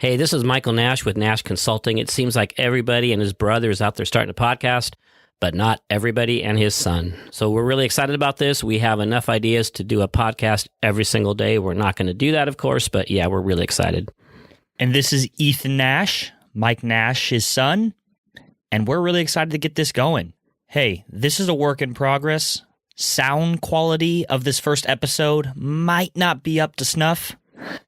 Hey, this is Michael Nash with Nash Consulting. It seems like everybody and his brother is out there starting a podcast, but not everybody and his son. So we're really excited about this. We have enough ideas to do a podcast every single day. We're not going to do that, of course, but yeah, we're really excited. And this is Ethan Nash, Mike Nash, his son, and we're really excited to get this going. Hey, this is a work in progress. Sound quality of this first episode might not be up to snuff.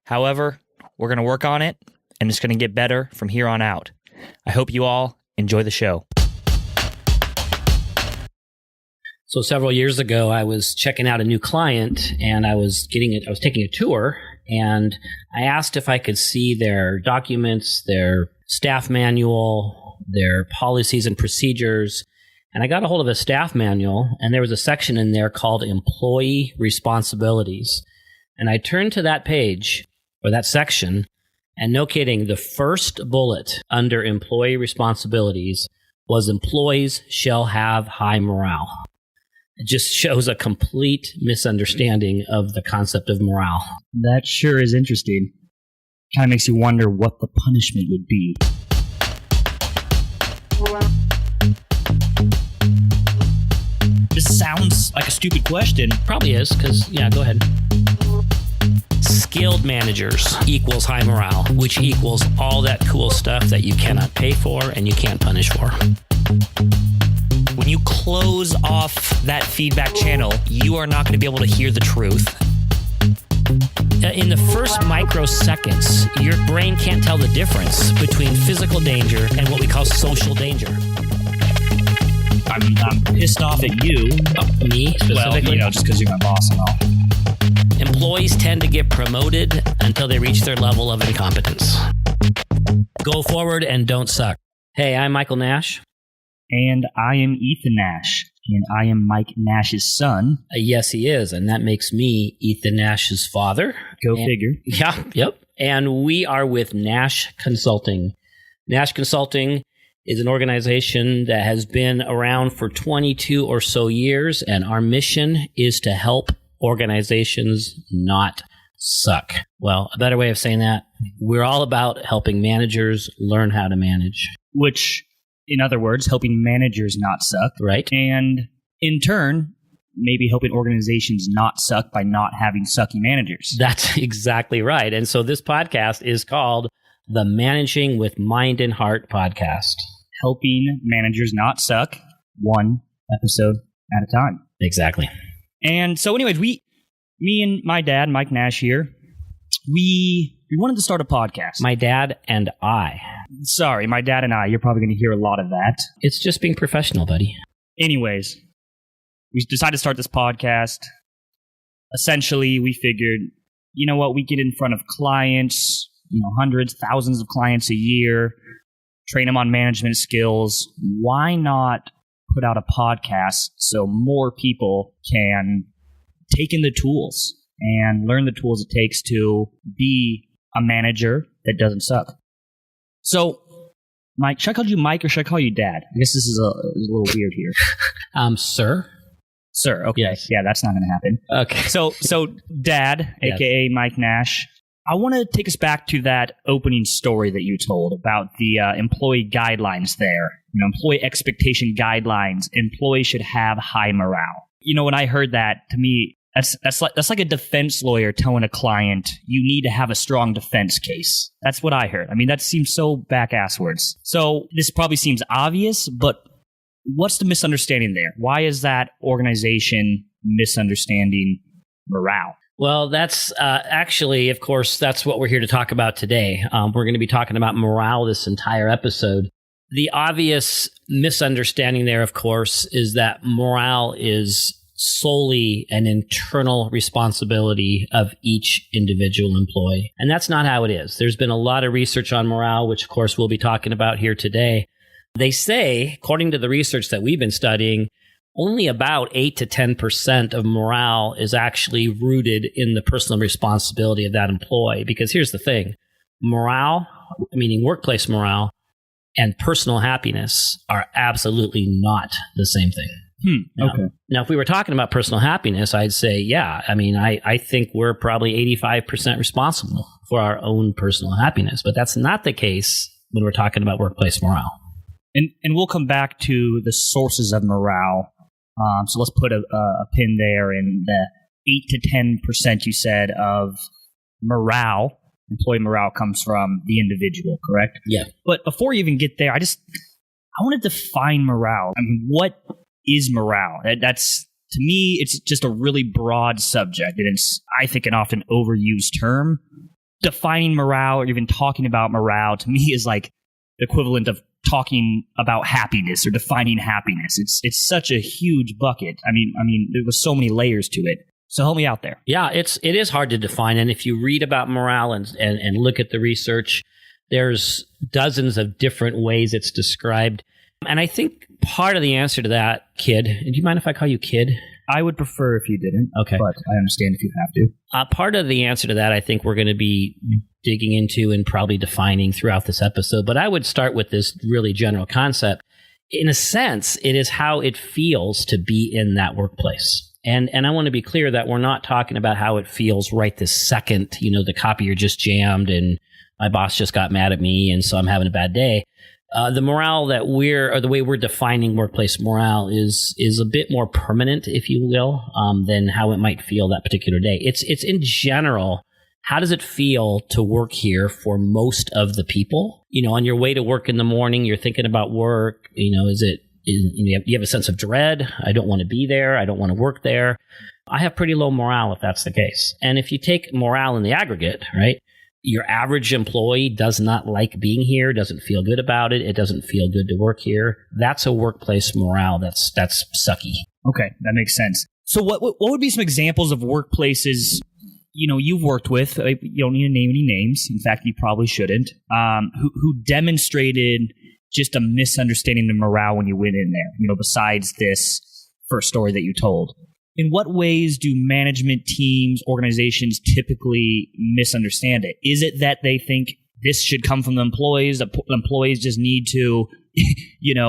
However, we're going to work on it, and it's going to get better from here on out. I hope you all enjoy the show. So several years ago, I was checking out a new client, and I was taking a tour, and I asked if I could see their documents, their staff manual, their policies and procedures. And I got a hold of a staff manual, and there was a section in there called Employee Responsibilities. And I turned to that page, or that section, and no kidding, the first bullet under Employee Responsibilities was employees shall have high morale. It just shows a complete misunderstanding of the concept of morale. That sure is interesting. Kind of makes you wonder what the punishment would be. This sounds like a stupid question. Probably is, because, yeah, go ahead. Skilled managers equals high morale, which equals all that cool stuff that you cannot pay for and you can't punish for. When you close off that feedback channel, you are not going to be able to hear the truth. In the first microseconds, your brain can't tell the difference between physical danger and what we call social danger. I'm pissed off at you. Me, specifically? Well, just because you're my boss and all. Employees tend to get promoted until they reach their level of incompetence. Go forward and don't suck. Hey, I'm Michael Nash. And I am Ethan Nash. And I am Mike Nash's son. Yes, he is. And that makes me Ethan Nash's father. Go figure. Yeah, yep. And we are with Nash Consulting. Nash Consulting is an organization that has been around for 22 or so years. And our mission is to help organizations not suck. Well, a better way of saying that, we're all about helping managers learn how to manage. Which, in other words, helping managers not suck. Right. And in turn, maybe helping organizations not suck by not having sucky managers. That's exactly right. And so this podcast is called the Managing with Mind and Heart podcast. Helping managers not suck, one episode at a time. Exactly. And so anyways, me and my dad, Mike Nash here, we wanted to start a podcast. My dad and I. Sorry, my dad and I. You're probably going to hear a lot of that. It's just being professional, buddy. Anyways, we decided to start this podcast. Essentially, we figured, you know what, we get in front of clients, hundreds, thousands of clients a year, train them on management skills. Why not put out a podcast so more people can take in the tools and learn the tools it takes to be a manager that doesn't suck? So, Mike, should I call you Mike or should I call you Dad? I guess this is a little weird here. Sir? Sir, okay. Yes. Yeah, that's not going to happen. Okay. So Dad, Yes. a.k.a. Mike Nash, I want to take us back to that opening story that you told about the employee guidelines there. Employee expectation guidelines. Employees should have high morale. When I heard that, to me, that's like a defense lawyer telling a client, you need to have a strong defense case. That's what I heard. I mean, that seems so back-asswards. So this probably seems obvious, but what's the misunderstanding there? Why is that organization misunderstanding morale? Well, that's actually, of course, that's what we're here to talk about today. We're going to be talking about morale this entire episode. The obvious misunderstanding there, of course, is that morale is solely an internal responsibility of each individual employee. And that's not how it is. There's been a lot of research on morale, which, of course, we'll be talking about here today. They say, according to the research that we've been studying, only about 8 to 10% of morale is actually rooted in the personal responsibility of that employee. Because here's the thing, morale, meaning workplace morale, and personal happiness are absolutely not the same thing. Okay. Now, if we were talking about personal happiness, I'd say, yeah. I mean, I think we're probably 85% responsible for our own personal happiness, but that's not the case when we're talking about workplace morale. And we'll come back to the sources of morale. So let's put a pin there in the 8 to 10% you said of morale. Employee morale comes from the individual, correct? Yeah. But before you even get there, I want to define morale. I mean, what is morale? That's, to me, it's just a really broad subject, and it's, I think, an often overused term. Defining morale or even talking about morale, to me, is like the equivalent of talking about happiness or defining happiness. It's such a huge bucket. I mean, there was so many layers to it. So help me out there. Yeah, it is hard to define. And if you read about morale and look at the research, there's dozens of different ways it's described. And I think part of the answer to that, Kid, do you mind if I call you Kid? I would prefer if you didn't. Okay. But I understand if you have to. Part of the answer to that, I think we're going to be digging into and probably defining throughout this episode. But I would start with this really general concept. In a sense, it is how it feels to be in that workplace. And I want to be clear that we're not talking about how it feels right this second. The copier just jammed and my boss just got mad at me, and so I'm having a bad day. The morale that the way we're defining workplace morale is a bit more permanent, if you will, than how it might feel that particular day. It's in general, how does it feel to work here for most of the people? On your way to work in the morning, you're thinking about work. You have a sense of dread. I don't want to be there. I don't want to work there. I have pretty low morale if that's the case. And if you take morale in the aggregate, right? Your average employee does not like being here, doesn't feel good about it. It doesn't feel good to work here. That's a workplace morale. That's sucky. Okay, that makes sense. So what would be some examples of workplaces you've worked with? You don't need to name any names. In fact, you probably shouldn't. Who demonstrated just a misunderstanding of morale when you went in there, besides this first story that you told. In what ways do management teams, organizations typically misunderstand it? Is it that they think this should come from the employees, that employees just need to,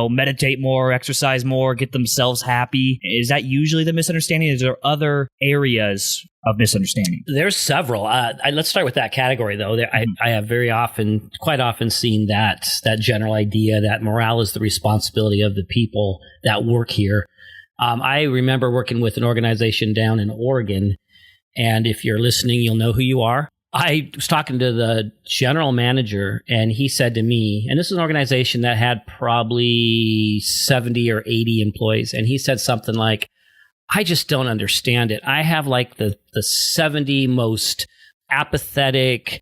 meditate more, exercise more, get themselves happy? Is that usually the misunderstanding? Is there other areas of misunderstanding? There's several. Let's start with that category, though. I have quite often seen that general idea that morale is the responsibility of the people that work here. I remember working with an organization down in Oregon, and if you're listening, you'll know who you are. I was talking to the general manager, and he said to me, and this is an organization that had probably 70 or 80 employees, and he said something like, I just don't understand it. I have like the 70 most apathetic,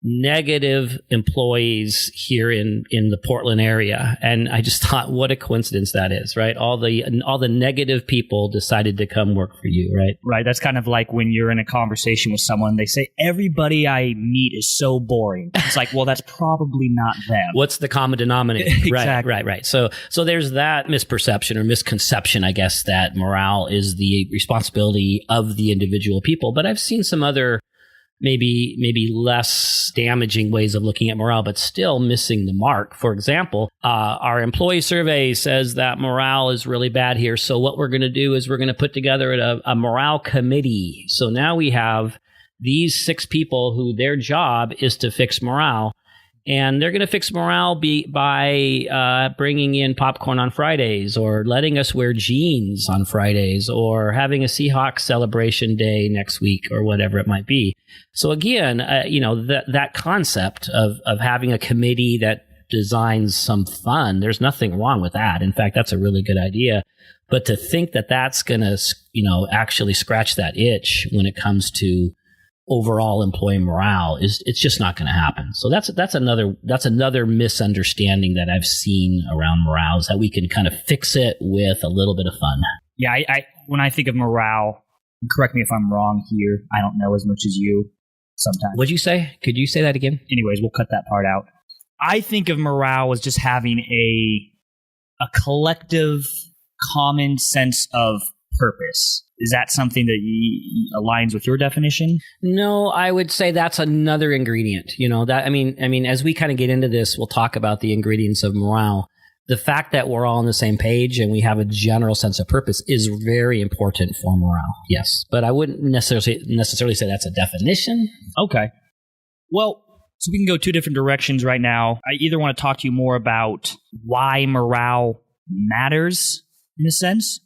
negative employees here in the Portland area. And I just thought, what a coincidence that is, right? All the negative people decided to come work for you, right? Right. That's kind of like when you're in a conversation with someone, they say, everybody I meet is so boring. It's like, well, that's probably not them. What's the common denominator? Exactly. Right. So there's that misperception or misconception, I guess, that morale is the responsibility of the individual people. But I've seen some other maybe less damaging ways of looking at morale, but still missing the mark. For example, our employee survey says that morale is really bad here. So what we're going to do is we're going to put together a morale committee. So now we have these 6 people who their job is to fix morale. And they're going to fix morale by bringing in popcorn on Fridays, or letting us wear jeans on Fridays, or having a Seahawks celebration day next week, or whatever it might be. So again, that concept of having a committee that designs some fun, there's nothing wrong with that. In fact, that's a really good idea. But to think that that's going to, actually scratch that itch when it comes to overall employee morale it's just not going to happen. So that's another misunderstanding that I've seen around morale, is that we can kind of fix it with a little bit of fun. Yeah, I when I think of morale, correct me if I'm wrong here, I don't know as much as you sometimes. What'd you say? Could you say that again? Anyways, we'll cut that part out. I think of morale as just having a collective common sense of purpose. Is that something that aligns with your definition? No, I would say that's another ingredient. As we kind of get into this, we'll talk about the ingredients of morale. the fact that we're all on the same page and we have a general sense of purpose is very important for morale. Yes. But I wouldn't necessarily say that's a definition. Okay. Well, so we can go two different directions right now. I either want to talk to you more about why morale matters in a sense,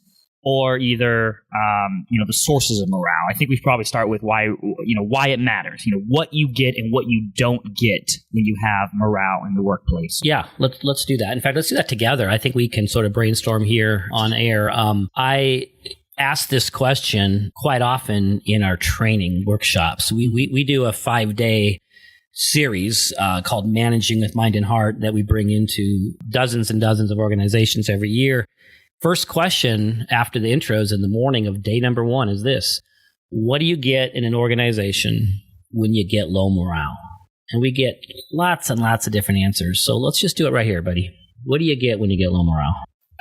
or either, the sources of morale. I think we should probably start with why it matters, what you get and what you don't get when you have morale in the workplace. Yeah, let's do that. In fact, let's do that together. I think we can sort of brainstorm here on air. I ask this question quite often in our training workshops. We do a 5-day series called Managing with Mind and Heart that we bring into dozens and dozens of organizations every year. First question after the intros in the morning of day number 1 is this: what do you get in an organization when you get low morale? And we get lots and lots of different answers. So let's just do it right here, buddy. What do you get when you get low morale?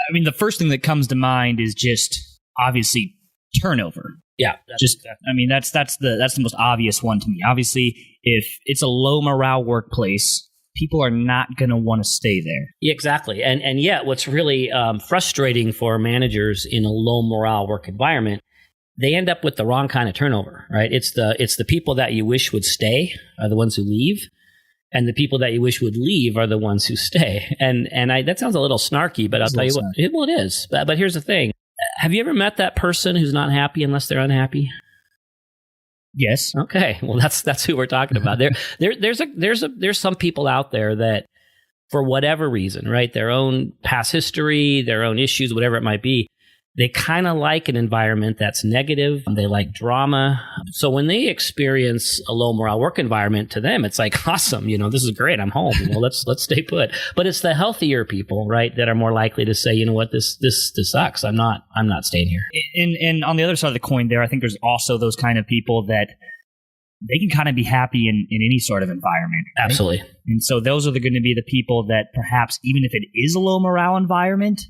I mean, the first thing that comes to mind is just obviously turnover. Yeah. That's the most obvious one to me. Obviously, if it's a low morale workplace, people are not going to want to stay there. Yeah, exactly. And yet what's really frustrating for managers in a low morale work environment, they end up with the wrong kind of turnover, right? It's the people that you wish would stay are the ones who leave, and the people that you wish would leave are the ones who stay. And that sounds a little snarky, but I'll tell you what, it is. But here's the thing. Have you ever met that person who's not happy unless they're unhappy? Yes. Okay. Well, that's who we're talking about. There's some people out there that, for whatever reason, right, their own past history, their own issues, whatever it might be, they kind of like an environment that's negative. They like drama. So when they experience a low morale work environment, to them, it's like, awesome, this is great. I'm home. Let's stay put. But it's the healthier people, right, that are more likely to say, you know what, this sucks. I'm not staying here. And on the other side of the coin there, I think there's also those kind of people that they can kind of be happy in any sort of environment. Right? Absolutely. And so those are going to be the people that perhaps, even if it is a low morale environment,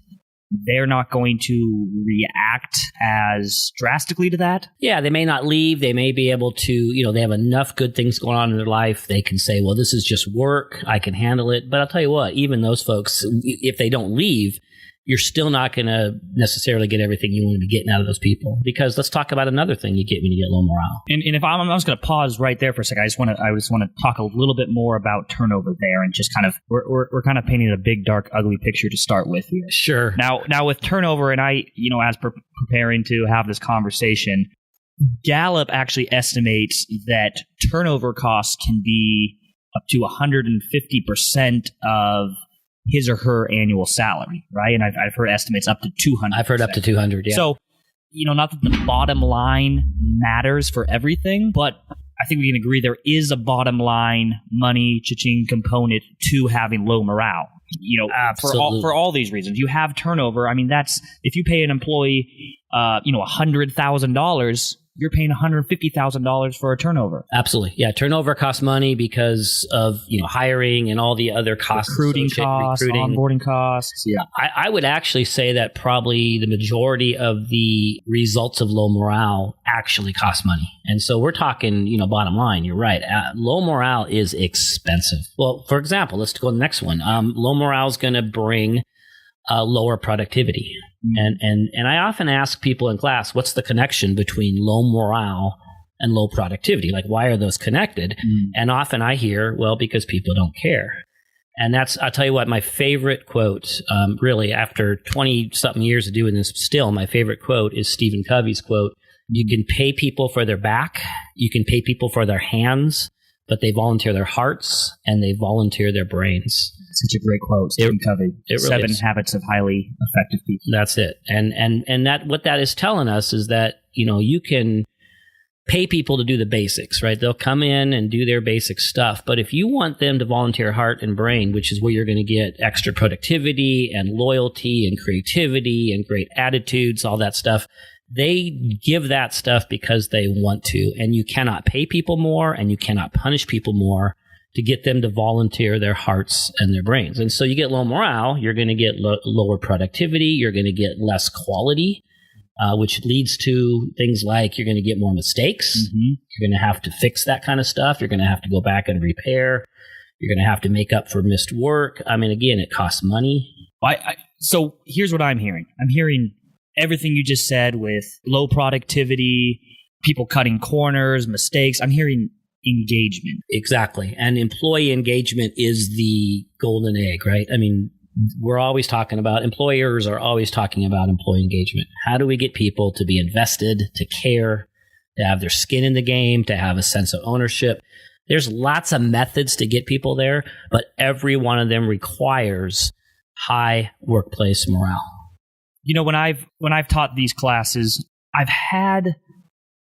they're not going to react as drastically to that. Yeah, they may not leave. They may be able to, they have enough good things going on in their life. They can say, well, this is just work. I can handle it. But I'll tell you what, even those folks, if they don't leave, you're still not going to necessarily get everything you want to be getting out of those people. Because let's talk about another thing you get when you get low morale. And if I'm just going to pause right there for a second, I just want to talk a little bit more about turnover there, and just kind of we're kind of painting a big, dark, ugly picture to start with here. Sure. Now with turnover, and I, as preparing to have this conversation, Gallup actually estimates that turnover costs can be up to 150% of his or her annual salary, right? And I've heard estimates up to 200. I've heard up to 200, yeah. So, not that the bottom line matters for everything, but I think we can agree there is a bottom line money cha-ching component to having low morale. For all these reasons. You have turnover. I mean, that's, if you pay an employee, $100,000, you're paying $150,000 for a turnover. Absolutely. Yeah. Turnover costs money because of, hiring and all the other costs. Recruiting costs, onboarding costs. Yeah. I would actually say that probably the majority of the results of low morale actually cost money. And so we're talking, bottom line, you're right. Low morale is expensive. Well, for example, let's go to the next one. Low morale is going to bring lower productivity. And I often ask people in class, what's the connection between low morale and low productivity? Like, why are those connected? And often I hear, well, because people don't care. And I'll tell you what, my favorite quote, really, after 20-something years of doing this, still, my favorite quote is Stephen Covey's quote: you can pay people for their back, you can pay people for their hands, but they volunteer their hearts and they volunteer their brains. Such a great quote, Stephen Covey. It really 7 is. Habits of Highly Effective People. That's it. And that what that is telling us is that, you can pay people to do the basics, right? They'll come in and do their basic stuff. But if you want them to volunteer heart and brain, which is where you're going to get extra productivity and loyalty and creativity and great attitudes, all that stuff, they give that stuff because they want to. And you cannot pay people more and you cannot punish people more to get them to volunteer their hearts and their brains. And so you get low morale, you're going to get lower productivity, you're going to get less quality, which leads to things like you're going to get more mistakes. You're going to have to fix that kind of stuff. You're going to have to go back and repair. You're going to have to make up for missed work. I mean, again, it costs money. So here's what I'm hearing. I'm hearing everything you just said with low productivity, people cutting corners, mistakes. I'm hearing engagement. Exactly. And employee engagement is the golden egg, right? I mean, we're always talking about, employers are always talking about employee engagement. How do we get people to be invested, to care, to have their skin in the game, to have a sense of ownership? There's lots of methods to get people there, but every one of them requires high workplace morale. You know, when I've taught these classes, I've had,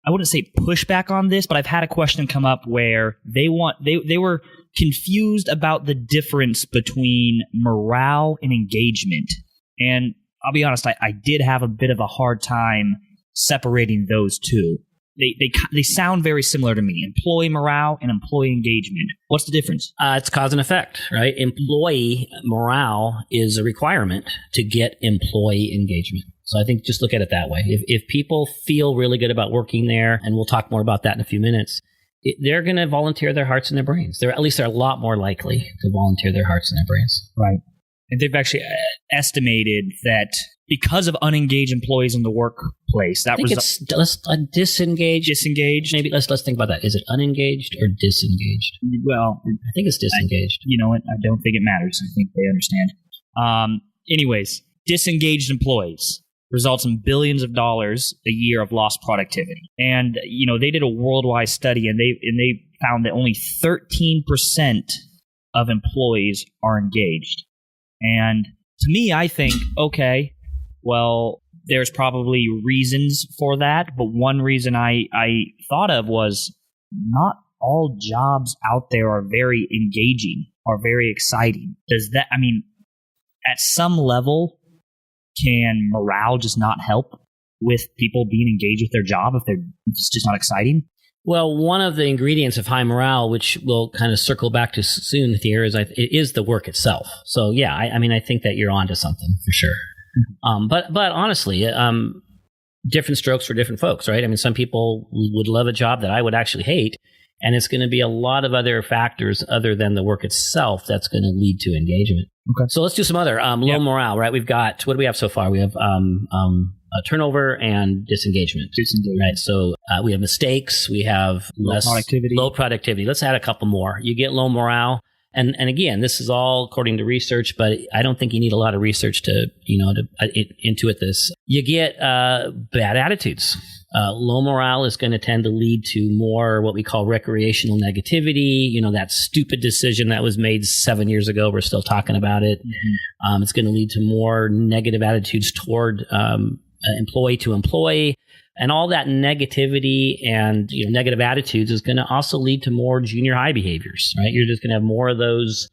I wouldn't say pushback on this, but I've had a question come up where they were confused about the difference between morale and engagement. And I'll be honest, I did have a bit of a hard time separating those two. They sound very similar to me. Employee morale and employee engagement. What's the difference? It's cause and effect, right? Employee morale is a requirement to get employee engagement. So I think just look at it that way. If people feel really good about working there, and we'll talk more about that in a few minutes, they're going to volunteer their hearts and their brains. They're a lot more likely to volunteer their hearts and their brains. Right. And they've actually estimated that because of unengaged employees in the workplace, that it's disengaged. Disengaged. Maybe let's think about that. Is it unengaged or disengaged? Well, I think it's disengaged. You know what? I don't think it matters. I think they understand. Anyways, disengaged employees results in billions of dollars a year of lost productivity. And you know, they did a worldwide study, and they found that only 13% of employees are engaged. And to me, I think, okay, well, there's probably reasons for that, but one reason I thought of was not all jobs out there are very engaging, are very exciting. At some level, can morale just not help with people being engaged with their job if it's just not exciting? Well, one of the ingredients of high morale, which we'll kind of circle back to soon here, it is the work itself. So yeah, I think that you're onto something for sure. Mm-hmm. But honestly, different strokes for different folks, right? I mean, some people would love a job that I would actually hate, and it's going to be a lot of other factors other than the work itself that's going to lead to engagement. Okay. So let's do some other low morale, right? We've got, what do we have so far? We have turnover and disengagement. Right. So we have mistakes. We have low productivity. Let's add a couple more. You get low morale. And again, this is all according to research, but I don't think you need a lot of research to intuit this. You get bad attitudes. Low morale is going to tend to lead to more what we call recreational negativity. You know, that stupid decision that was made 7 years ago, we're still talking about it. Mm-hmm. It's going to lead to more negative attitudes toward employee to employee. And all that negativity and negative attitudes is going to also lead to more junior high behaviors, right? You're just going to have more of those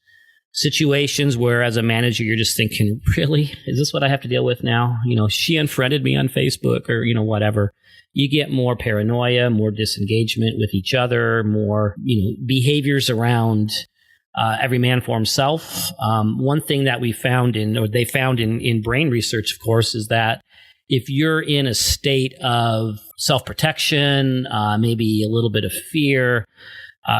situations where as a manager, you're just thinking, really? Is this what I have to deal with now? She unfriended me on Facebook or, whatever. You get more paranoia, more disengagement with each other, more, behaviors around every man for himself. One thing that they found in brain research, of course, is that if you're in a state of self-protection, maybe a little bit of fear,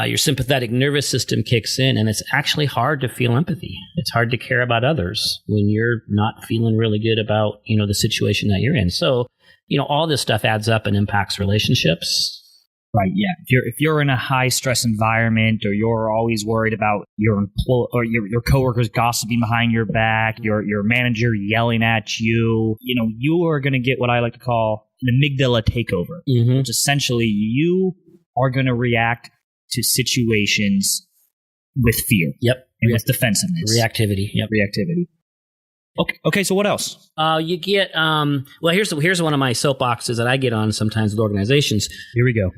your sympathetic nervous system kicks in, and it's actually hard to feel empathy. It's hard to care about others when you're not feeling really good about, the situation that you're in. So, all this stuff adds up and impacts relationships. Right. Yeah. If you're in a high stress environment, or you're always worried about your your coworkers gossiping behind your back, your manager yelling at you, you are going to get what I like to call an amygdala takeover, mm-hmm. which essentially you are going to react to situations with fear. Yep. And with defensiveness. Reactivity. Yep. Reactivity. Okay. So what else? You get here's one of my soapboxes that I get on sometimes with organizations. Here we go.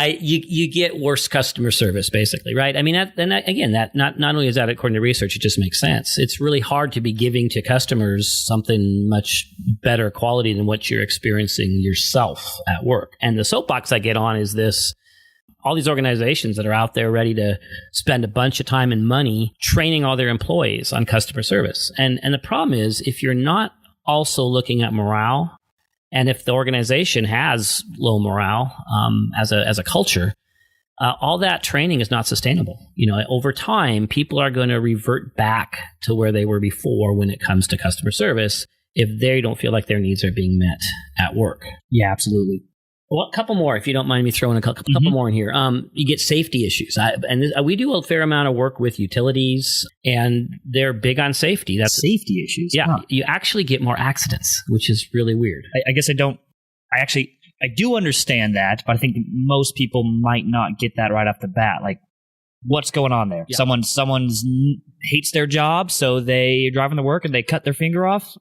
You get worse customer service, basically, right? I mean, that not only is that according to research, it just makes sense. It's really hard to be giving to customers something much better quality than what you're experiencing yourself at work. And the soapbox I get on is this. All these organizations that are out there ready to spend a bunch of time and money training all their employees on customer service. And the problem is, if you're not also looking at morale, and if the organization has low morale as a culture, all that training is not sustainable. Over time, people are going to revert back to where they were before when it comes to customer service if they don't feel like their needs are being met at work. Yeah, absolutely. Well, a couple more, if you don't mind me throwing a couple more in here. You get safety issues. We do a fair amount of work with utilities, and they're big on safety. That's safety issues. Yeah, you actually get more accidents, which is really weird. I guess I do understand that, but I think most people might not get that right off the bat. Like, what's going on there? Yeah. Someone's hates their job, so they drive into work and they cut their finger off?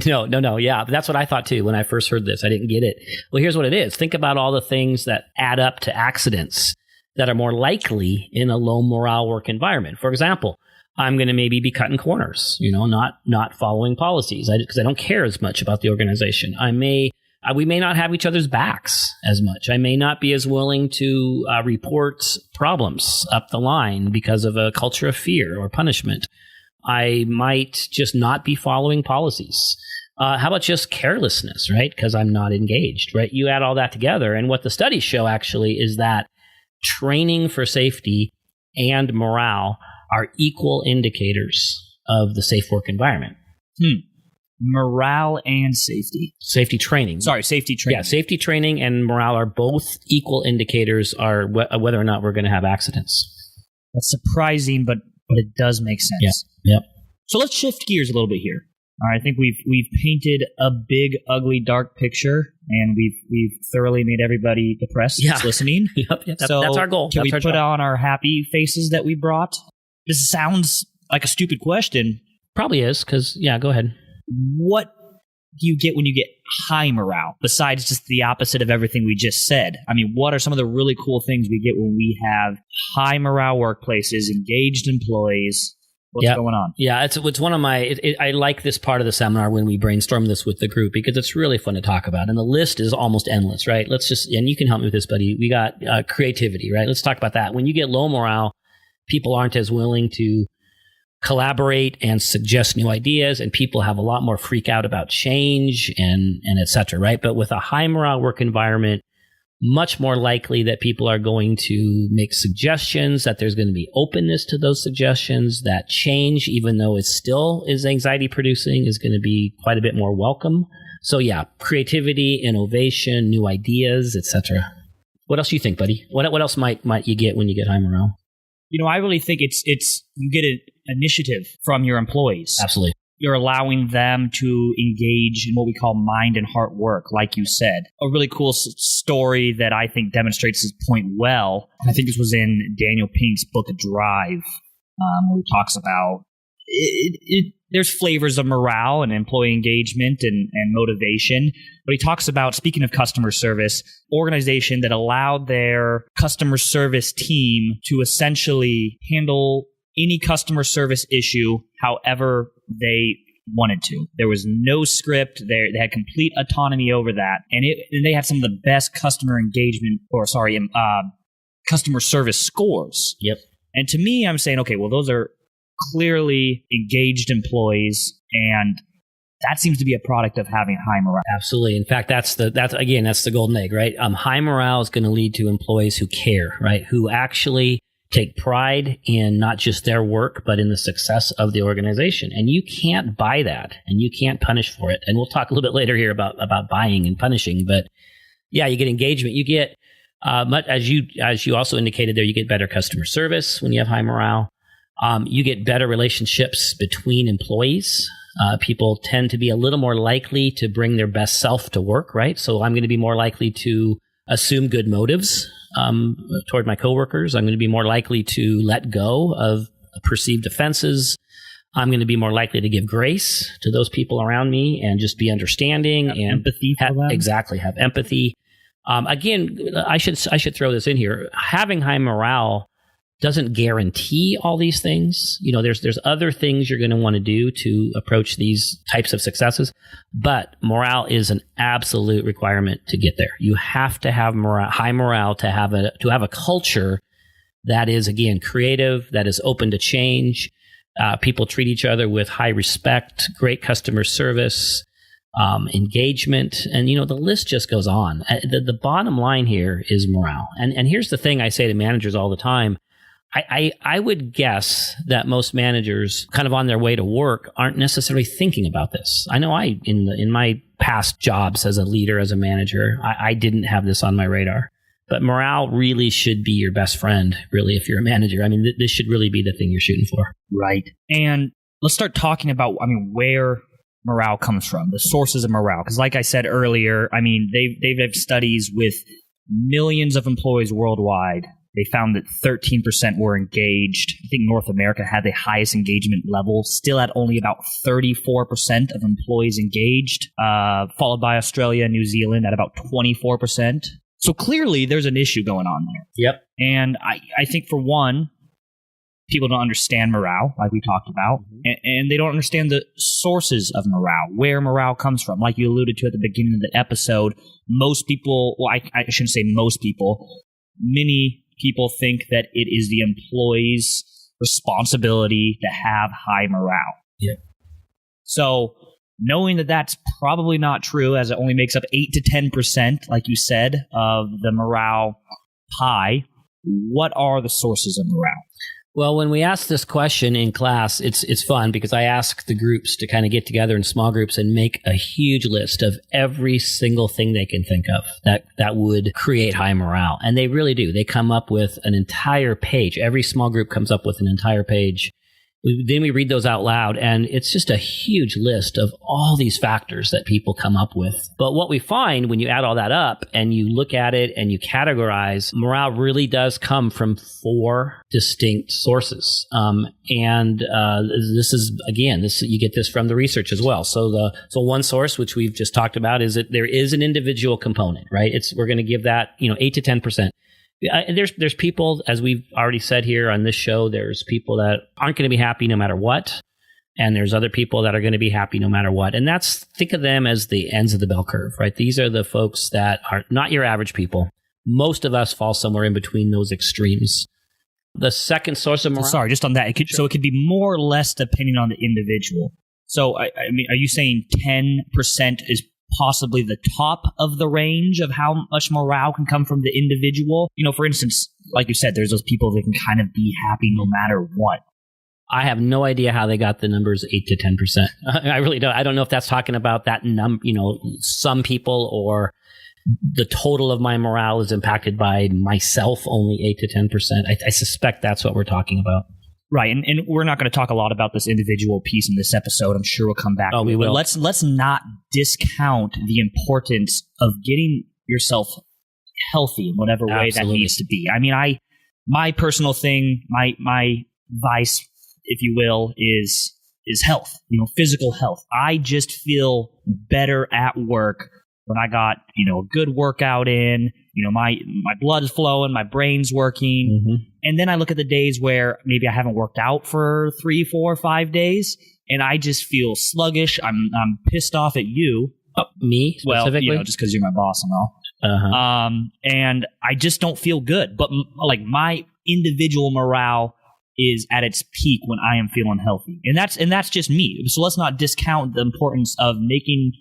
No. Yeah, but that's what I thought too when I first heard this. I didn't get it. Well, here's what it is. Think about all the things that add up to accidents that are more likely in a low morale work environment. For example, I'm going to maybe be cutting corners, not following policies because I don't care as much about the organization. We may not have each other's backs as much. I may not be as willing to report problems up the line because of a culture of fear or punishment. I might just not be following policies. How about just carelessness, right? Because I'm not engaged, right? You add all that together, and what the studies show actually is that training for safety and morale are equal indicators of the safe work environment. Morale and safety. Safety training. Sorry, safety training. Yeah, safety training and morale are both equal indicators are whether or not we're going to have accidents. That's surprising, but it does make sense. Yep. So let's shift gears a little bit here. All right, I think we've painted a big, ugly, dark picture, and we've thoroughly made everybody depressed that's listening. Yep. That's our goal. Can that's we put on our happy faces that we brought? This sounds like a stupid question. Probably is, because, go ahead. What do you get when you get high morale, besides just the opposite of everything we just said? I mean, what are some of the really cool things we get when we have high morale workplaces, engaged employees? What's going on? Yeah, it's one of my... I like this part of the seminar when we brainstorm this with the group because it's really fun to talk about. And the list is almost endless, right? And you can help me with this, buddy. We got creativity, right? Let's talk about that. When you get low morale, people aren't as willing to collaborate and suggest new ideas, and people have a lot more freak out about change and et cetera, right? But with a high morale work environment, much more likely that people are going to make suggestions, that there's going to be openness to those suggestions, that change, even though it still is anxiety producing, is going to be quite a bit more welcome. So creativity, innovation, new ideas, et cetera. What else do you think, buddy? What else might you get when you get high morale? I really think it's you get an initiative from your employees. Absolutely. You're allowing them to engage in what we call mind and heart work, like you said. A really cool story that I think demonstrates this point well, I think this was in Daniel Pink's book Drive, where he talks about there's flavors of morale and employee engagement and motivation. But he talks about, speaking of customer service, organization that allowed their customer service team to essentially handle any customer service issue however they wanted to. There was no script. They had complete autonomy over that. And they had some of the best customer engagement, customer service scores. Yep. And to me, I'm saying, okay, well, those are clearly engaged employees, and that seems to be a product of having high morale. Absolutely. In fact, that's the golden egg, right? High morale is going to lead to employees who care, right? Who actually take pride in not just their work, but in the success of the organization. And you can't buy that, and you can't punish for it. And we'll talk a little bit later here about buying and punishing. But you get engagement. You get, as you also indicated there, you get better customer service when you have high morale. You get better relationships between employees. People tend to be a little more likely to bring their best self to work, right? So I'm going to be more likely to assume good motives toward my coworkers. I'm going to be more likely to let go of perceived offenses. I'm going to be more likely to give grace to those people around me and just be understanding and empathy for them. Exactly, have empathy. Again, I should throw this in here. Having high morale doesn't guarantee all these things. There's other things you're going to want to do to approach these types of successes, but morale is an absolute requirement to get there. You have to have high morale to have a culture that is, again, creative, that is open to change. People treat each other with high respect, great customer service, engagement, and the list just goes on. The bottom line here is morale. And here's the thing I say to managers all the time. I would guess that most managers kind of on their way to work aren't necessarily thinking about this. I know in my past jobs as a leader, as a manager, I didn't have this on my radar. But morale really should be your best friend, really, if you're a manager. I mean, this should really be the thing you're shooting for. Right. And let's start talking about, where morale comes from, the sources of morale. Because like I said earlier, they've had studies with millions of employees worldwide. They found that 13% were engaged. I think North America had the highest engagement level, still at only about 34% of employees engaged, followed by Australia and New Zealand at about 24%. So clearly there's an issue going on there. Yep. And I think for one, people don't understand morale, like we talked about, and they don't understand the sources of morale, where morale comes from. Like you alluded to at the beginning of the episode, most people, well, I shouldn't say most people, many people think that it is the employee's responsibility to have high morale. Yeah. So knowing that that's probably not true, as it only makes up 8 to 10%, like you said, of the morale pie, what are the sources of morale? Well, when we ask this question in class, it's fun because I ask the groups to kind of get together in small groups and make a huge list of every single thing they can think of that would create high morale. And they really do. They come up with an entire page. Every small group comes up with an entire page. Then we read those out loud, and it's just a huge list of all these factors that people come up with. But what we find when you add all that up and you look at it and you categorize, morale really does come from 4 distinct sources. This is, again, you get this from the research as well. So one source, which we've just talked about, is that there is an individual component, right? We're going to give that, 8 to 10%. There's people, as we've already said here on this show, there's people that aren't going to be happy no matter what. And there's other people that are going to be happy no matter what. And think of them as the ends of the bell curve, right? These are the folks that are not your average people. Most of us fall somewhere in between those extremes. The second source of morale. Sorry, just on that. So it could be more or less depending on the individual. So, are you saying 10% is possibly the top of the range of how much morale can come from the individual? For instance, like you said, there's those people that can kind of be happy no matter what. I have no idea how they got the numbers 8 to 10%. I really don't. I don't know if that's talking about that some people, or the total of my morale is impacted by myself only 8 to 10%. I suspect that's what we're talking about. Right, and we're not going to talk a lot about this individual piece in this episode. I'm sure we'll come back. Oh, we will. But let's not discount the importance of getting yourself healthy in whatever way that needs to be. My personal thing, my vice, if you will, is health. Physical health. I just feel better at work when I got a good workout in. My blood is flowing, my brain's working. Mm-hmm. And then I look at the days where maybe I haven't worked out for 3, 4, 5 days, and I just feel sluggish. I'm pissed off at you. Me specifically? Well, just because you're my boss and all. Uh-huh. And I just don't feel good. But my individual morale is at its peak when I am feeling healthy, and that's just me. So let's not discount the importance of making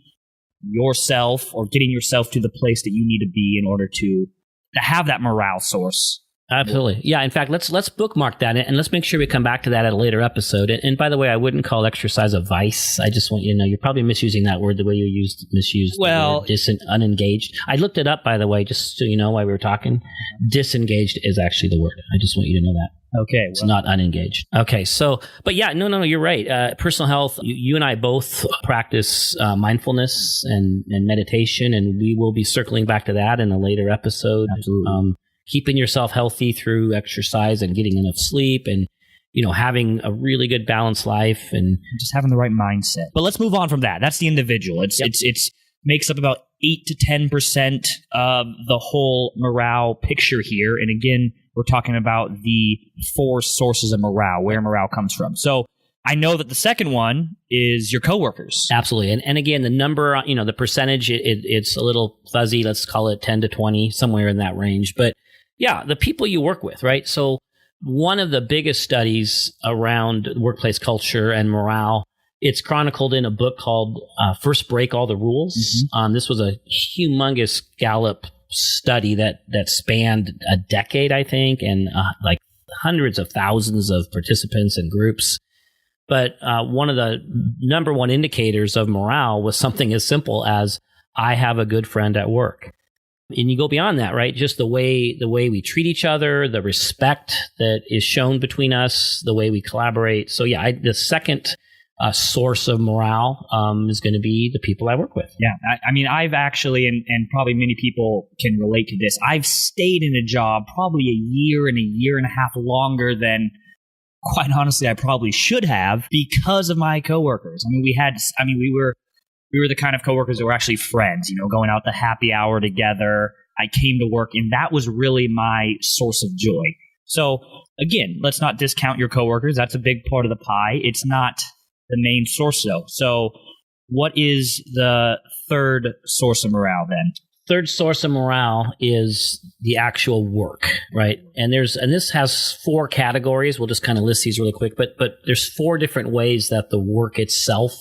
yourself or getting yourself to the place that you need to be in order to have that morale source. Absolutely. Yeah. In fact, let's bookmark that, and let's make sure we come back to that at a later episode. And by the way, I wouldn't call exercise a vice. I just want you to know you're probably misusing that word the way you misused the word unengaged. I looked it up, by the way, just so you know why we were talking. Disengaged is actually the word. I just want you to know that. Okay. It's not unengaged. Okay. So, but yeah, no, you're right. Personal health, you and I both practice mindfulness and meditation, and we will be circling back to that in a later episode. Absolutely. Keeping yourself healthy through exercise and getting enough sleep, and having a really good balanced life, and just having the right mindset. But let's move on from that. That's the individual. It's makes up about 8 to 10% of the whole morale picture here. And again, we're talking about the 4 sources of morale, where morale comes from. So I know that the second one is your coworkers. Absolutely. And again, the number, the percentage, it's a little fuzzy. Let's call it 10 to 20, somewhere in that range. But yeah, the people you work with, right? So one of the biggest studies around workplace culture and morale It's chronicled in a book called First Break All the Rules. This was a humongous Gallup study that spanned a decade, I think, and like hundreds of thousands of participants and groups. But one of the number one indicators of morale was something as simple as, I have a good friend at work. And you go beyond that, right? Just the way we treat each other, the respect that is shown between us, the way we collaborate. So yeah, the second source of morale is going to be the people I work with. Yeah, I mean, I've actually, and probably many people can relate to this, I've stayed in a job probably a year and a half longer than, quite honestly, I probably should have, because of my coworkers. I mean, we were the kind of coworkers that were actually friends, going out to happy hour together. I came to work, and that was really my source of joy. So again, let's not discount your coworkers. That's a big part of the pie. It's not the main source, though. So what is the third source of morale then? Third source of morale is the actual work, right? And this has 4 categories. We'll just kind of list these really quick, but there's 4 different ways that the work itself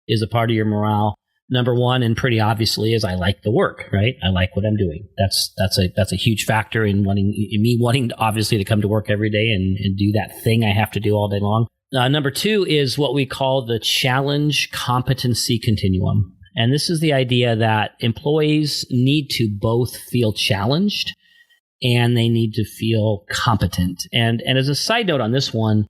is a part of your morale. Number 1, and pretty obviously, is I like the work, right? I like what I'm doing. That's a huge factor in me wanting obviously to come to work every day and do that thing I have to do all day long. Number 2 is what we call the challenge competency continuum. And this is the idea that employees need to both feel challenged and they need to feel competent. And as a side note on this one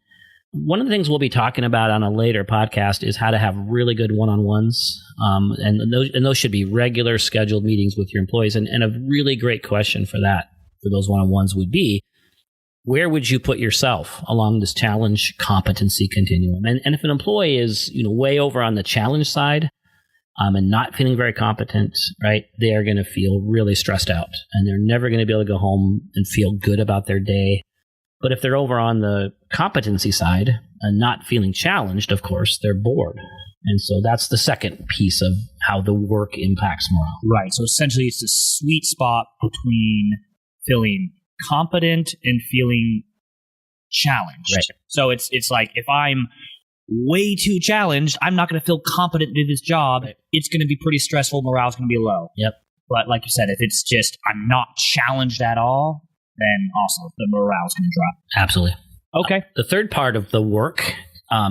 of the things we'll be talking about on a later podcast is how to have really good one-on-ones. And those should be regular scheduled meetings with your employees. And a really great question for those one-on-ones would be, where would you put yourself along this challenge competency continuum? And if an employee is, way over on the challenge side, and not feeling very competent, right, they are going to feel really stressed out, and they're never going to be able to go home and feel good about their day. But if they're over on the competency side and not feeling challenged, of course, they're bored. And so that's the second piece of how the work impacts morale. Right. So essentially, it's the sweet spot between feeling competent and feeling challenged. Right. So it's like, if I'm way too challenged, I'm not going to feel competent to do this job. Right. It's going to be pretty stressful. Morale's going to be low. Yep. But like you said, if it's just I'm not challenged at all, then also the morale's going to drop. Absolutely. Okay. The third part of the work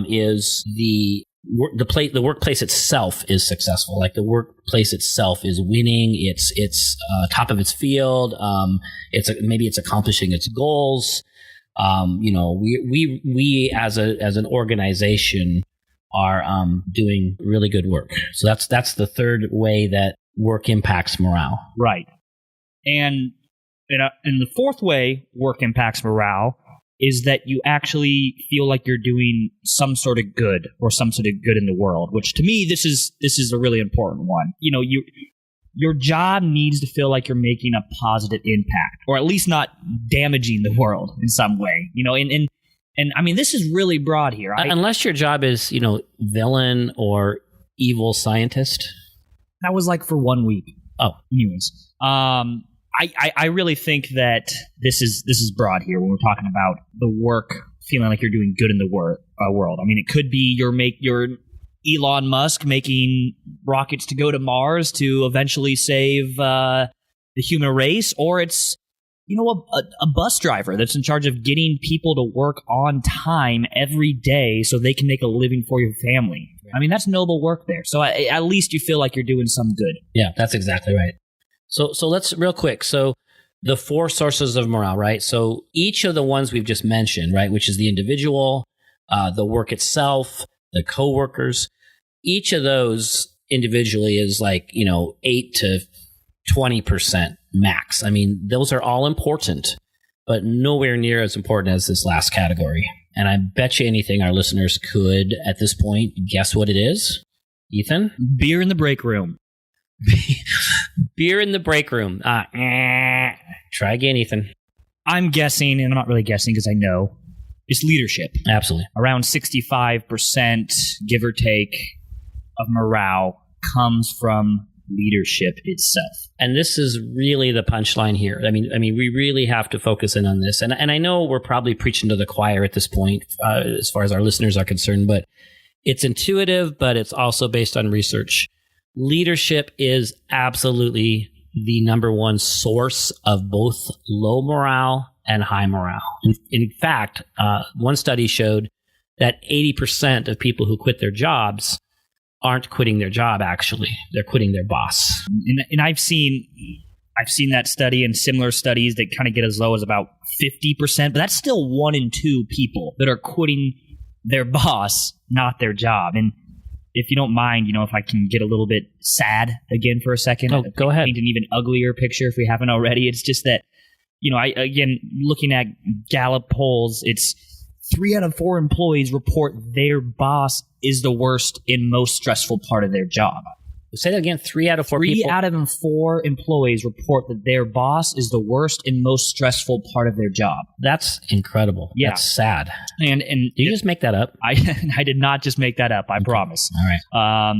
is the workplace itself is successful. Like the workplace itself is winning. It's top of its field. Maybe it's accomplishing its goals. We as an organization are doing really good work. So that's the third way that work impacts morale. Right. And the fourth way work impacts morale is that you actually feel like you're doing some sort of good or some sort of good in the world, which to me, this is a really important one. Your job needs to feel like you're making a positive impact, or at least not damaging the world in some way, and I mean, this is really broad here. Unless your job is, villain or evil scientist. That was like for 1 week. Oh, anyways. I really think that this is broad here when we're talking about the work feeling like you're doing good in the world. I mean, it could be your Elon Musk making rockets to go to Mars to eventually save the human race, or it's a bus driver that's in charge of getting people to work on time every day so they can make a living for your family. I mean, that's noble work there. So at least you feel like you're doing some good. Yeah, that's exactly right. So let's real quick. So the 4 sources of morale, right? So each of the ones we've just mentioned, right, which is the individual, the work itself, the coworkers, each of those individually is like, 8 to 20% max. I mean, those are all important, but nowhere near as important as this last category. And I bet you anything our listeners could, at this point, guess what it is. Ethan? Beer in the break room. Beer in the break room. Try again, Ethan. I'm guessing, and I'm not really guessing because I know, it's leadership. Absolutely. Around 65%, give or take, of morale comes from leadership itself. And this is really the punchline here. I mean, we really have to focus in on this. And I know we're probably preaching to the choir at this point, as far as our listeners are concerned, but It's intuitive, but it's also based on research. Leadership is absolutely the number one source of both low morale and high morale. In fact, one study showed that 80% of people who quit their jobs aren't quitting their job, actually. They're quitting their boss. And I've seen that study and similar studies that kind of get as low as about 50%, but that's still 1 in 2 people that are quitting their boss, not their job. And if you don't mind, if I can get a little bit sad again for a second. Oh, go ahead. Paint an even uglier picture if we haven't already. It's just that, looking at Gallup polls, it's 3 out of 4 employees report their boss is the worst and most stressful part of their job. Say that again. 3 out of 4 people. 3 people. out of 4 employees report that their boss is the worst and most stressful part of their job. That's incredible. Yeah. That's sad. And did you just make that up? I did not just make that up. I promise. All right.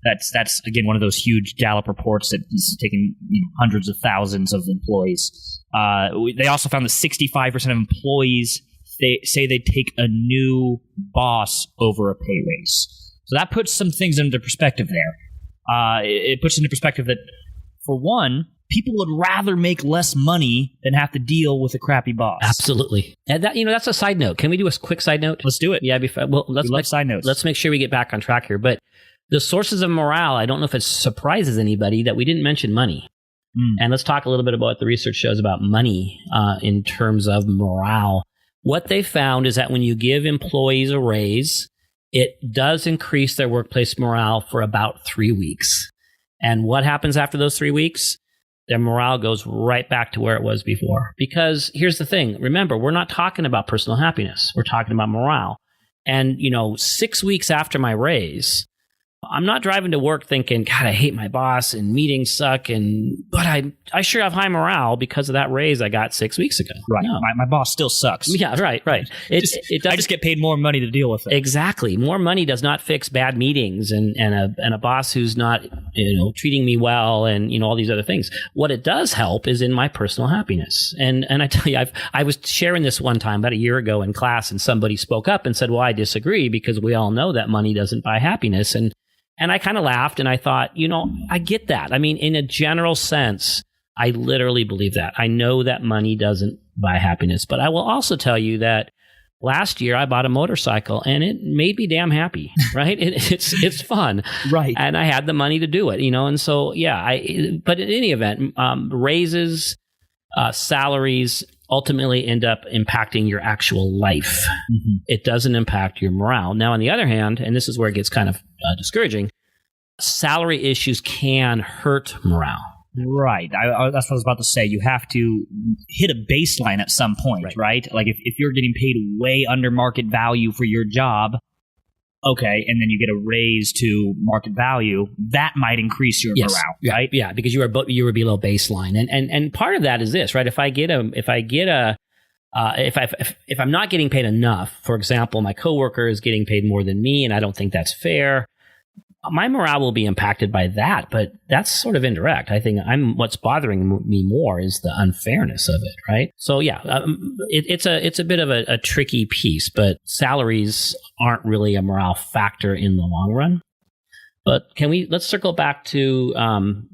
That's again one of those huge Gallup reports that is taking hundreds of thousands of employees. They also found that 65% of employees say they take a new boss over a pay raise. So that puts some things into perspective there. It puts into perspective that, for one, people would rather make less money than have to deal with a crappy boss. Absolutely. And that, that's a side note. Can we do a quick side note? Let's do it. Yeah. Let's love side notes. Let's make sure we get back on track here. But the sources of morale, I don't know if it surprises anybody that we didn't mention money. And let's talk a little bit about what the research shows about money in terms of morale. What they found is that when you give employees a raise, it does increase their workplace morale for about 3 weeks. And what happens after those 3 weeks? Their morale goes right back to where it was before. Because here's the thing. Remember, we're not talking about personal happiness. We're talking about morale. And, 6 weeks after my raise, I'm not driving to work thinking, God, I hate my boss and meetings suck, but I sure have high morale because of that raise I got 6 weeks ago. Right. No. My boss still sucks. Yeah, right. I just get paid more money to deal with it. Exactly. More money does not fix bad meetings and a boss who's not treating me well and all these other things. What it does help is in my personal happiness. And I tell you, I was sharing this one time about a year ago in class, and somebody spoke up and said, well, I disagree because we all know that money doesn't buy happiness. And I kind of laughed and I thought, I get that. I mean, in a general sense, I literally believe that. I know that money doesn't buy happiness, but I will also tell you that last year I bought a motorcycle and it made me damn happy, right? It's fun. Right. And I had the money to do it, and so, yeah, but in any event, raises, salaries ultimately end up impacting your actual life. Mm-hmm. It doesn't impact your morale. Now, on the other hand, and this is where it gets kind of discouraging, salary issues can hurt morale. Right. That's what I was about to say. You have to hit a baseline at some point, right? Like if you're getting paid way under market value for your job, okay, and then you get a raise to market value, that might increase your morale, right? Yeah, because you were below baseline, and part of that is this, right? If I'm not getting paid enough, for example, my coworker is getting paid more than me, and I don't think that's fair, my morale will be impacted by that, but that's sort of indirect. I think what's bothering me more is the unfairness of it, right? So yeah, it's a bit of a tricky piece, but salaries aren't really a morale factor in the long run. But let's circle back to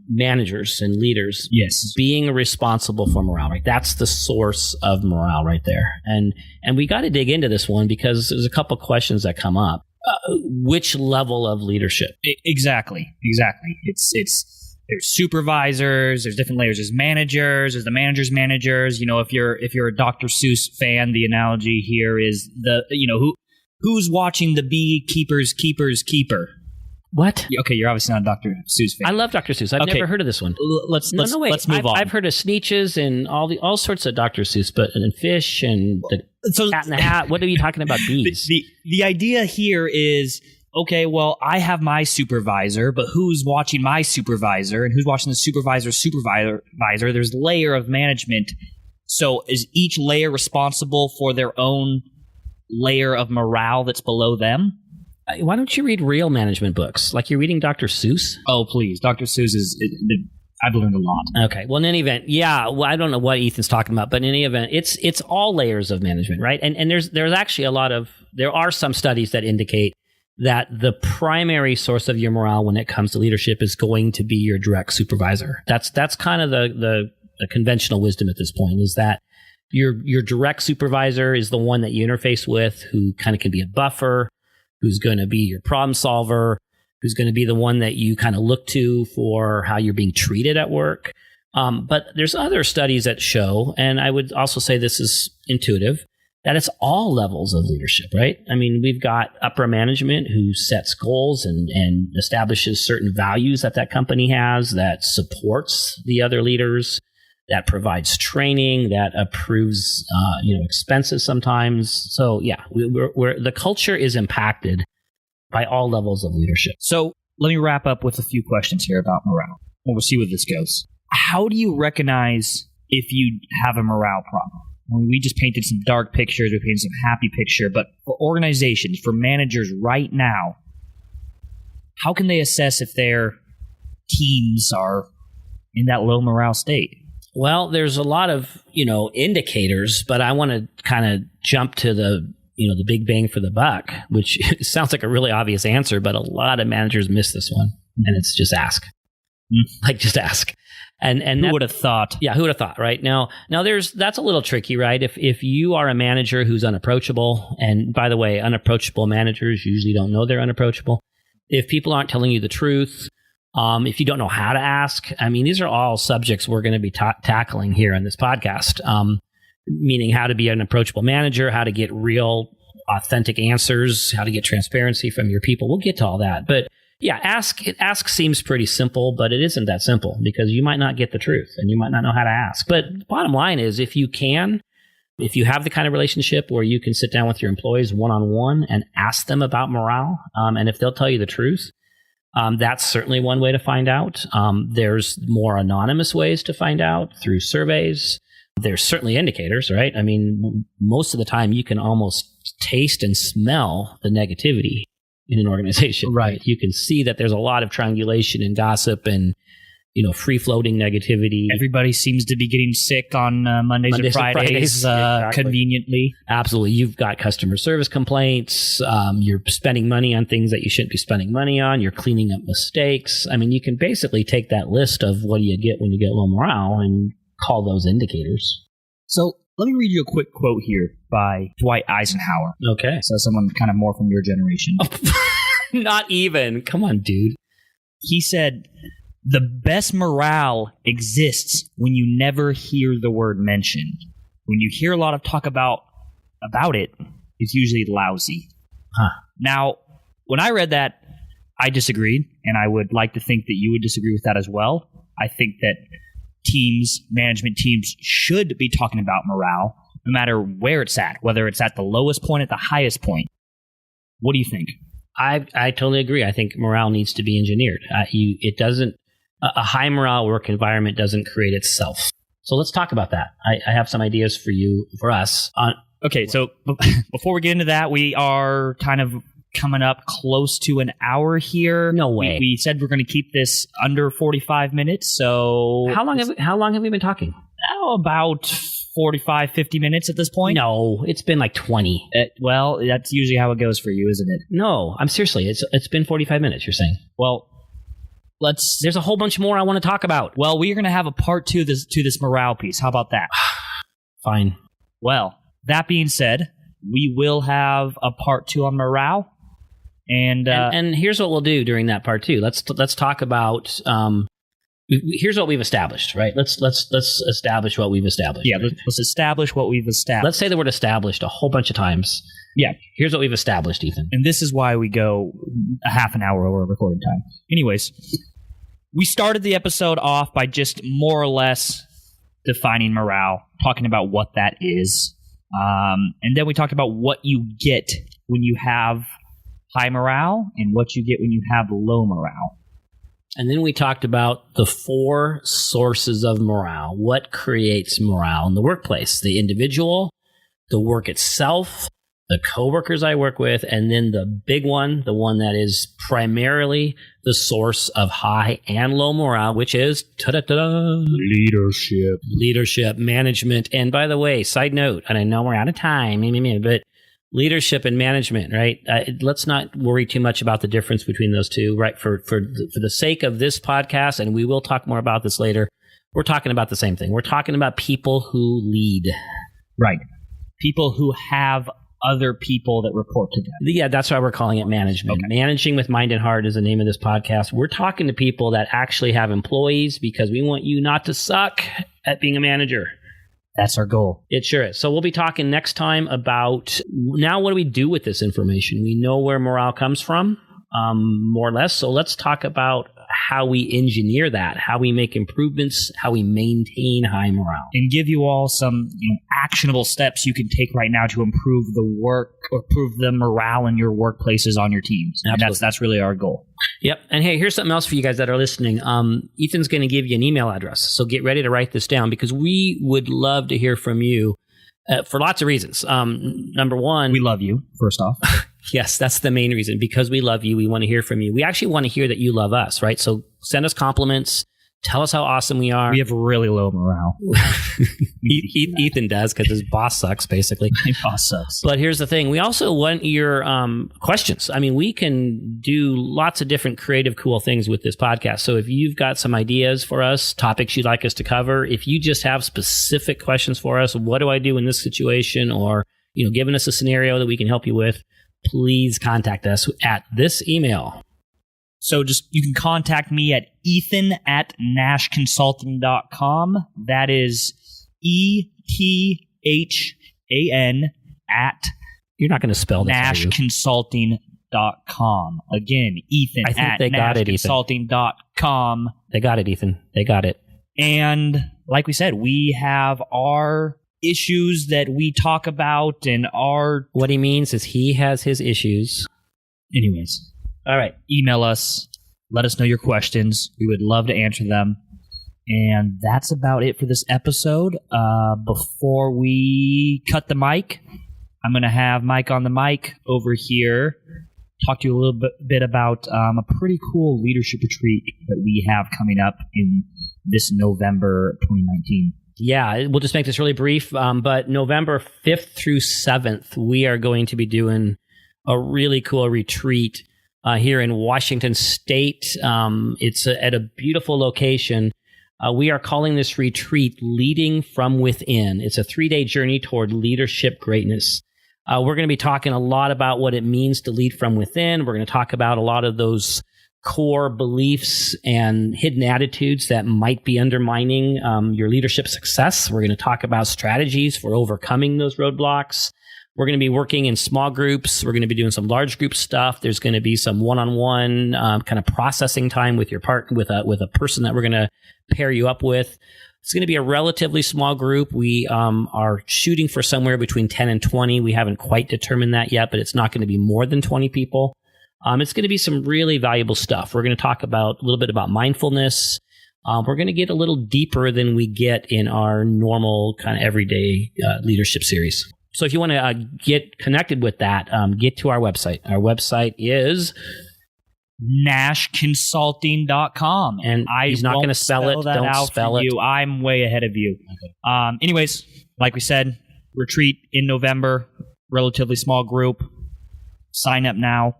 managers and leaders. Yes, being responsible for morale, right? That's the source of morale right there. And we got to dig into this one because there's a couple questions that come up. Which level of leadership? Exactly. It's there's supervisors, there's different layers. There's managers, there's the managers. If you're a Dr. Seuss fan, the analogy here is who's watching the beekeeper's keeper's keeper. What? Okay, you're obviously not a Dr. Seuss fan. I love Dr. Seuss. I've never heard of this one. Let's move on. I've heard of Sneetches and all sorts of Dr. Seuss, and fish and the Cat in the Hat. What are you talking about? Bees. The idea here is, okay, well, I have my supervisor, but who's watching my supervisor and who's watching the supervisor's supervisor? There's a layer of management. So is each layer responsible for their own layer of morale that's below them? Why don't you read real management books? Like you're reading Dr. Seuss? Oh, please. Dr. Seuss I've learned a lot. Okay. Well, in any event, yeah, well, I don't know what Ethan's talking about, but in any event, it's all layers of management, right? And there's actually there are some studies that indicate that the primary source of your morale when it comes to leadership is going to be your direct supervisor. That's kind of the conventional wisdom at this point, is that your direct supervisor is the one that you interface with, who kind of can be a buffer, who's going to be your problem solver, who's going to be the one that you kind of look to for how you're being treated at work. But there's other studies that show, and I would also say this is intuitive, that it's all levels of leadership, right? I mean, we've got upper management who sets goals and establishes certain values that company has, that supports the other leaders, that provides training, that approves expenses sometimes. So yeah, we're the culture is impacted by all levels of leadership. So let me wrap up with a few questions here about morale. We'll see where this goes. How do you recognize if you have a morale problem? I mean, we just painted some dark pictures, we painted some happy picture, but for organizations, for managers right now, how can they assess if their teams are in that low morale state? Well, there's a lot of, indicators, but I want to kind of jump to the big bang for the buck, which sounds like a really obvious answer, but a lot of managers miss this one, and it's just ask. Like, just ask. And who would have thought? Yeah, who would have thought, right? Now that's a little tricky, right? If you are a manager who's unapproachable, and by the way, unapproachable managers usually don't know they're unapproachable. If people aren't telling you the truth, if you don't know how to ask, I mean, these are all subjects we're going to be tackling here on this podcast. Meaning how to be an approachable manager, how to get real, authentic answers, how to get transparency from your people. We'll get to all that, but yeah, ask seems pretty simple, but it isn't that simple, because you might not get the truth and you might not know how to ask. But bottom line is, if you have the kind of relationship where you can sit down with your employees one-on-one and ask them about morale, and if they'll tell you the truth, that's certainly one way to find out. There's more anonymous ways to find out through surveys. There's certainly indicators, right? I mean, most of the time you can almost taste and smell the negativity in an organization. Right. You can see that there's a lot of triangulation and gossip and, free-floating negativity. Everybody seems to be getting sick on Mondays and Fridays. Exactly. Conveniently. Absolutely. You've got customer service complaints. You're spending money on things that you shouldn't be spending money on. You're cleaning up mistakes. I mean, you can basically take that list of what do you get when you get low morale and call those indicators. So let me read you a quick quote here by Dwight Eisenhower. Okay. So someone kind of more from your generation. Not even. Come on, dude. He said, "The best morale exists when you never hear the word mentioned. When you hear a lot of talk about it, it's usually lousy." Huh. Now, when I read that, I disagreed, and I would like to think that you would disagree with that as well. I think that management teams should be talking about morale, no matter where it's at, whether it's at the lowest point, at the highest point. What do you think? I totally agree. I think morale needs to be engineered. A high morale work environment doesn't create itself. So let's talk about that. I have some ideas for us. Okay, so before we get into that, we are kind of coming up close to an hour here. No way. We said we're going to keep this under 45 minutes. So how long have we been talking? Oh, about 45, 50 minutes at this point. No, it's been like 20. Well, that's usually how it goes for you, isn't it? No, I'm seriously. It's been 45 minutes, you're saying. Well, there's a whole bunch more I want to talk about. Well, we're going to have a part two to this morale piece. How about that? Fine. Well, that being said, we will have a part two on morale. And here's what we'll do during that part two. Let's talk about. Here's what we've established, right? Let's establish what we've established. Yeah, let's establish what we've established. Let's say the word established a whole bunch of times. Yeah. Here's what we've established, Ethan. And this is why we go a half an hour over recording time. Anyways, we started the episode off by just more or less defining morale, talking about what that is. And then we talked about what you get when you have high morale and what you get when you have low morale. And then we talked about the 4 sources of morale. What creates morale in the workplace? The individual, the work itself, the coworkers I work with, and then the big one, the one that is primarily the source of high and low morale, which is leadership, management. And by the way, side note, and I know we're out of time, but Leadership and management, right? Let's not worry too much about the difference between those two, right? For the sake of this podcast, and we will talk more about this later, we're talking about the same thing. We're talking about people who lead. Right. People who have other people that report to them. Yeah, that's why we're calling it management. Okay. Managing with Mind and Heart is the name of this podcast. We're talking to people that actually have employees because we want you not to suck at being a manager. That's our goal. It sure is. So we'll be talking next time about now what do we do with this information? We know where morale comes from, more or less. So let's talk about how we engineer that, how we make improvements, how we maintain high morale. And give you all some actionable steps you can take right now to improve the work or improve the morale in your workplaces on your teams. Absolutely. And that's really our goal. Yep. And hey, here's something else for you guys that are listening. Ethan's going to give you an email address. So get ready to write this down because we would love to hear from you for lots of reasons. Number one, we love you, first off. Yes, that's the main reason. Because we love you, we want to hear from you. We actually want to hear that you love us, right? So send us compliments. Tell us how awesome we are. We have really low morale. Ethan does because his boss sucks, basically. My boss sucks. But here's the thing. We also want your questions. I mean, we can do lots of different creative, cool things with this podcast. So if you've got some ideas for us, topics you'd like us to cover, if you just have specific questions for us, what do I do in this situation? Or, giving us a scenario that we can help you with, please contact us at this email. So you can contact me at ethan@nashconsulting.com. That is ETHAN at You're not going to spell this, nashconsulting.com. Again, Ethan at nashconsulting.com. They got it, Ethan. They got it. And like we said, we have our issues that we talk about and our... What he means is he has his issues. Anyways. All right. Email us. Let us know your questions. We would love to answer them. And that's about it for this episode. Before we cut the mic, I'm going to have Mike on the mic over here talk to you a little bit about a pretty cool leadership retreat that we have coming up in this November 2019. Yeah, we'll just make this really brief. But November 5th through 7th, we are going to be doing a really cool retreat here in Washington State. It's at a beautiful location. We are calling this retreat Leading from Within. It's a 3-day journey toward leadership greatness. We're going to be talking a lot about what it means to lead from within. We're going to talk about a lot of those core beliefs and hidden attitudes that might be undermining your leadership success. We're going to talk about strategies for overcoming those roadblocks. We're going to be working in small groups. We're going to be doing some large group stuff. There's going to be some one-on-one kind of processing time with your with a person that we're going to pair you up with. It's going to be a relatively small group. We are shooting for somewhere between 10 and 20. We haven't quite determined that yet, but it's not going to be more than 20 people. It's going to be some really valuable stuff. We're going to talk about a little bit about mindfulness. We're going to get a little deeper than we get in our normal kind of everyday leadership series. So if you want to get connected with that, get to our website. Our website is nashconsulting.com. And he's not going to spell it. Don't spell it. I'm way ahead of you. Okay. Anyways, like we said, retreat in November, relatively small group. Sign up now.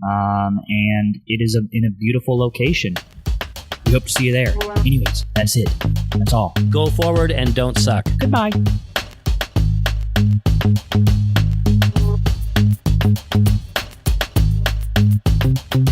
And it is in a beautiful location. We hope to see you there. Anyways, that's it. That's all. Go forward and don't suck. Goodbye. Thank you.